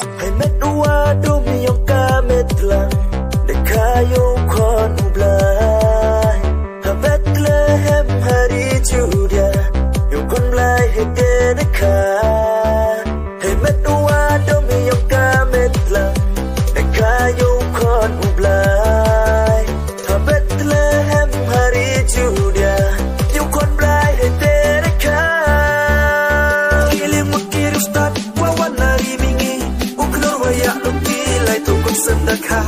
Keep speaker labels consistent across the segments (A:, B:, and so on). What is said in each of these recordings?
A: Hai met dua dumi yang kamet lang dekayo kon blai ha Bethlehem hari Juda yang kon blai hede deka Hai met dua dumi yang kamet lang dekayo kon blai ha Bethlehem hari Juda yang kon blai hede deka Kilim mukir ustad wawan nari mingi uklor waya lukilai tukun sendaka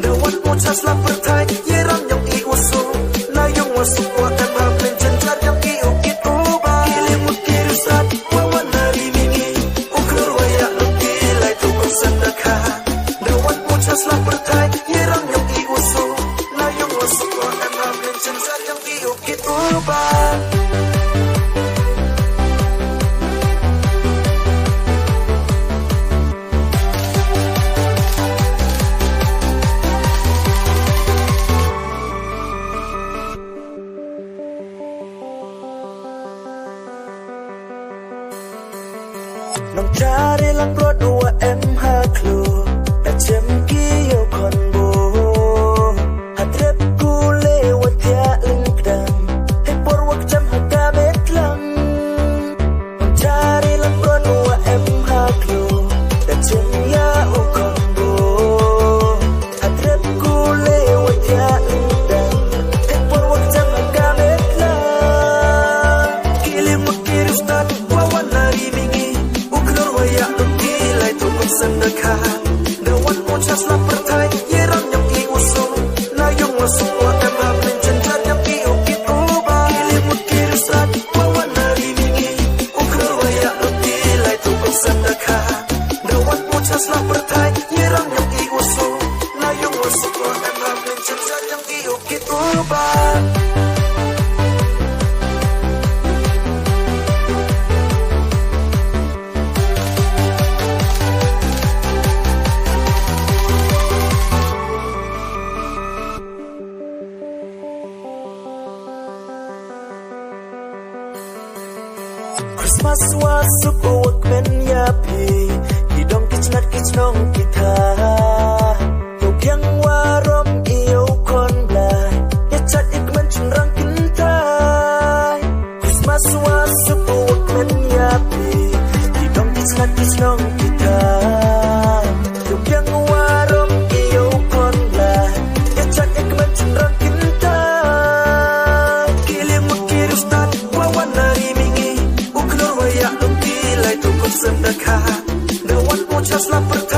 A: Dewan muchas la pertai yerang yang I usul na yung wasuk wakan mablin jenjar yang I ukit uba Kilim mukir ustad wawan nari mingi uklor waya lukilai tukun sendaka Dewan muchas la pertai yerang yang I usul na yung wasuk wakan mablin jenjar yang I ukit uba Nong cari lang bro dua MH klu Ejem kiyo konbo Hadrep ku lewat ya lingkdang Hepor wak jam hakamet lang Nong cari lang bro dua MH klu Ejem ya o konbo Hadrep ku lewat ya lingkdang Hepor wak jam hakamet lang Kilim makir ustad wawan nari mingi Waya lukilai tukun sendaka Dewan muchas la pertai yerang yang I usul na yung wasuk wakan mablin jenjar yang I ukit uba Kilim mukir ustad wawan nari mingi uklor waya lukilai tukun sendaka Dewan muchas la pertai yerang yang I usul na yung wasuk wakan mablin jenjar yang I ukit uba Christmas wasuk uwak men yapi Hidong kicnat kicnong kita Yuk yang warom iyo kon blai Yecat ikmen cunrang kintai Christmas wasuk uwak men yapi Hidong kicnat kicnong kita Yuk yang warom iyo kon blai Yecat ikmen cunrang kintai Kilim mukir ustad wawan nari mingi Waya lukilai tukun sendaka Dewan muchas la pertai